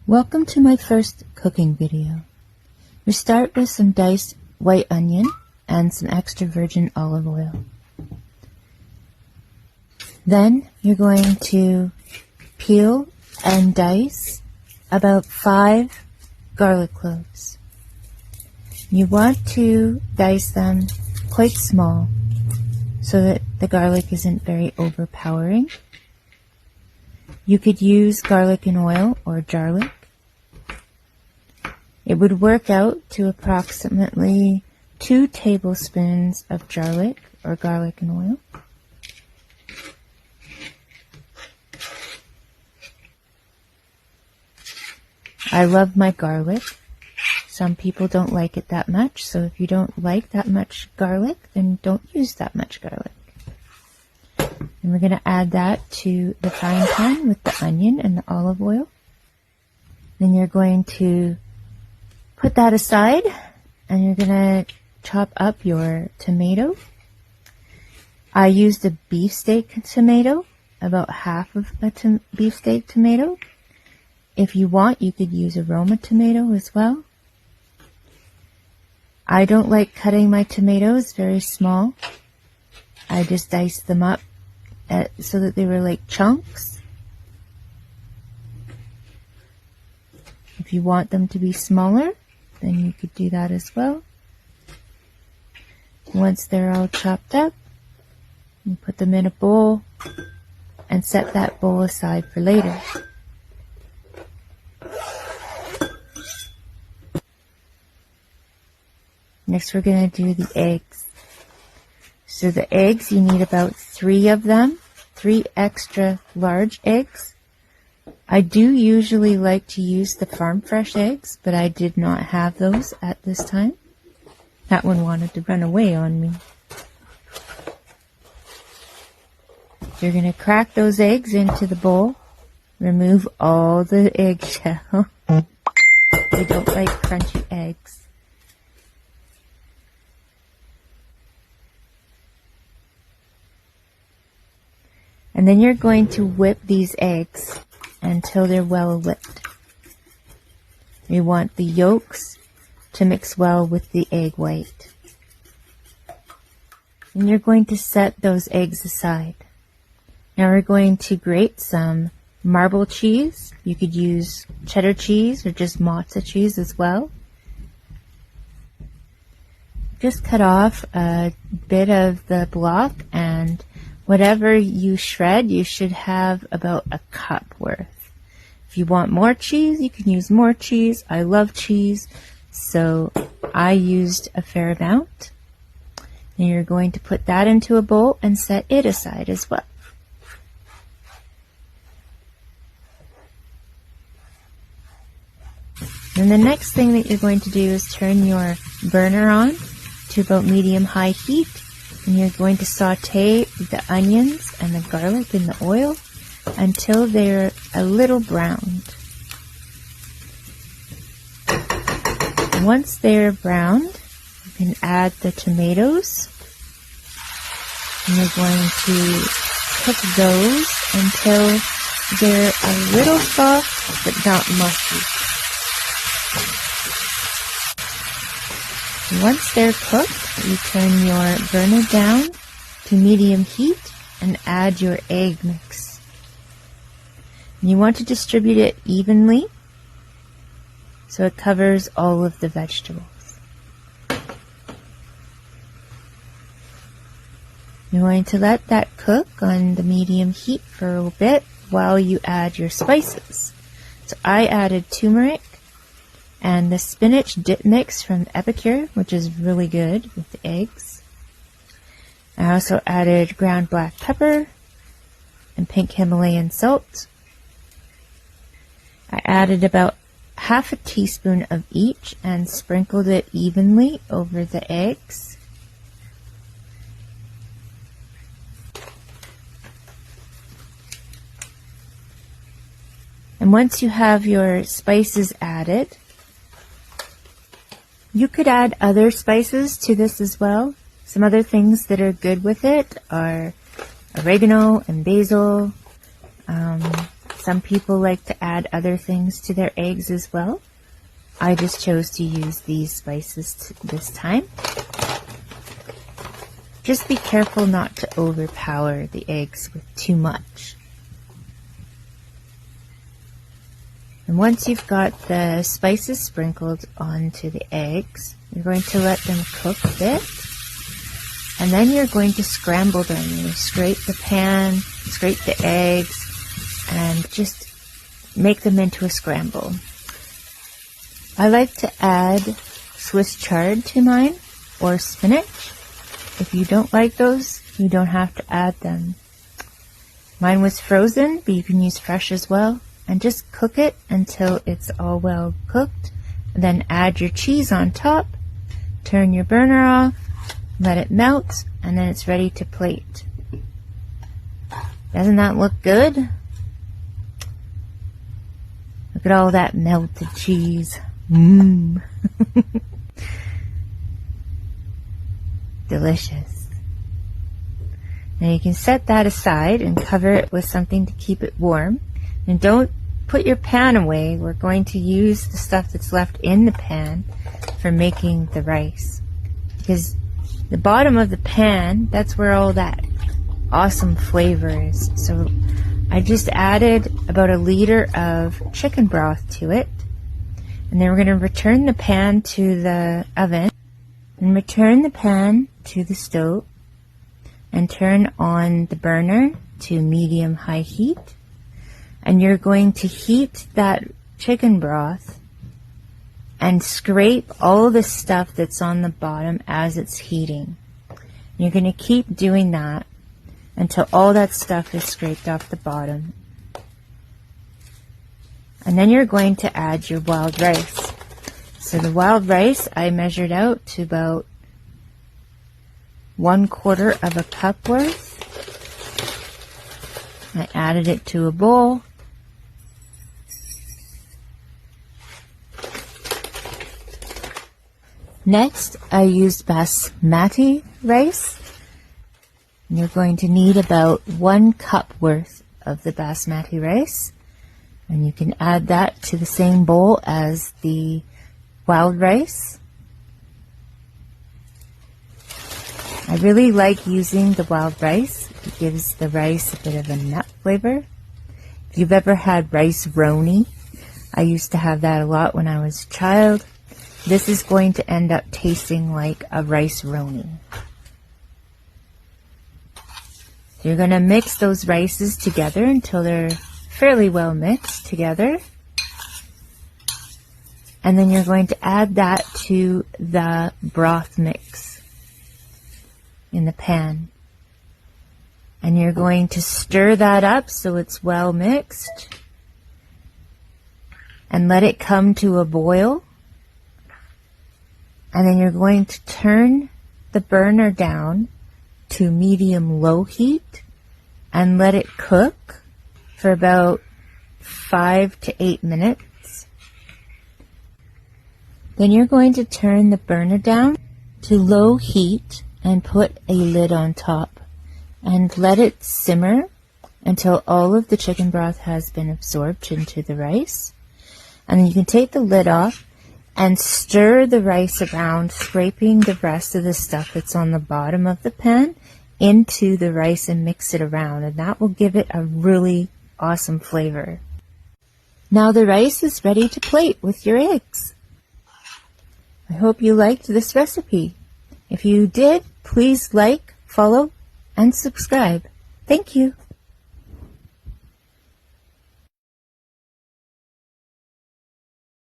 Welcome to my first cooking video. We start with some diced white onion and some extra virgin olive oil. Then you're going to peel and dice about 5 garlic cloves. You want to dice them quite small so that the garlic isn't very overpowering. You could use garlic and oil or garlic. It would work out to approximately 2 tablespoons of garlic or garlic and oil. I love my garlic. Some people don't like it that much, so if you don't like that much garlic, then don't use that much garlic. And we're going to add that to the frying pan with the onion and the olive oil. Then you're going to put that aside and you're going to chop up your tomato. I used a beefsteak tomato, about half of a beefsteak tomato. If you want, you could use a Roma tomato as well. I don't like cutting my tomatoes very small. I just diced them up so that they were like chunks. If you want them to be smaller, then you could do that as well. Once they're all chopped up, you put them in a bowl and set that bowl aside for later. Next we're going to do the eggs. So the eggs, you need about 3 of them, 3 extra large eggs. I do usually like to use the farm fresh eggs, but I did not have those at this time. That one wanted to run away on me. You're going to crack those eggs into the bowl. Remove all the eggshell. We don't like crunchy eggs. And then you're going to whip these eggs until they're well whipped. We want the yolks to mix well with the egg white. And you're going to set those eggs aside. Now we're going to grate some marble cheese. You could use cheddar cheese or just mozza cheese as well. Just cut off a bit of the block, and whatever you shred, you should have about a cup worth. If you want more cheese, you can use more cheese. I love cheese, so I used a fair amount. And you're going to put that into a bowl and set it aside as well. And the next thing that you're going to do is turn your burner on to about medium-high heat. And you're going to saute the onions and the garlic in the oil until they're a little browned. Once they're browned, you can add the tomatoes. And you're going to cook those until they're a little soft but not mushy. Once they're cooked, you turn your burner down to medium heat and add your egg mix. And you want to distribute it evenly so it covers all of the vegetables. You're going to let that cook on the medium heat for a little bit while you add your spices. So I added turmeric and the spinach dip mix from Epicure, which is really good with the eggs. I also added ground black pepper and pink Himalayan salt. I added about half a teaspoon of each and sprinkled it evenly over the eggs. And once you have your spices added, you could add other spices to this as well. Some other things that are good with it are oregano and basil, Some people like to add other things to their eggs as well. I just chose to use these spices this time. Just be careful not to overpower the eggs with too much. And once you've got the spices sprinkled onto the eggs, you're going to let them cook a bit. And then you're going to scramble them. You scrape the pan, scrape the eggs, and just make them into a scramble. I like to add Swiss chard to mine, or spinach. If you don't like those, you don't have to add them. Mine was frozen, but you can use fresh as well. And just cook it until it's all well cooked. And then add your cheese on top. Turn your burner off. Let it melt. And then it's ready to plate. Doesn't that look good? Look at all that melted cheese. Mmm. Delicious. Now you can set that aside and cover it with something to keep it warm. And don't put your pan away. We're going to use the stuff that's left in the pan for making the rice. Because the bottom of the pan, that's where all that awesome flavor is. So I just added about a liter of chicken broth to it. And then we're going to return the pan to the oven. And return the pan to the stove. And turn on the burner to medium-high heat. And you're going to heat that chicken broth and scrape all the stuff that's on the bottom as it's heating. You're going to keep doing that until all that stuff is scraped off the bottom. And then you're going to add your wild rice. So the wild rice I measured out to about 1/4 of a cup worth. I added it to a bowl. Next, I used basmati rice. And you're going to need about 1 cup worth of the basmati rice. And you can add that to the same bowl as the wild rice. I really like using the wild rice. It gives the rice a bit of a nut flavor. If you've ever had rice roni, I used to have that a lot when I was a child. This is going to end up tasting like a rice roni. So you're going to mix those rices together until they're fairly well mixed together. And then you're going to add that to the broth mix in the pan. And you're going to stir that up so it's well mixed. And let it come to a boil. And then you're going to turn the burner down to medium-low heat and let it cook for about 5 to 8 minutes. Then you're going to turn the burner down to low heat and put a lid on top and let it simmer until all of the chicken broth has been absorbed into the rice. And then you can take the lid off and stir the rice around, scraping the rest of the stuff that's on the bottom of the pan into the rice and mix it around. And that will give it a really awesome flavor. Now the rice is ready to plate with your eggs. I hope you liked this recipe. If you did, please like, follow, and subscribe. Thank you.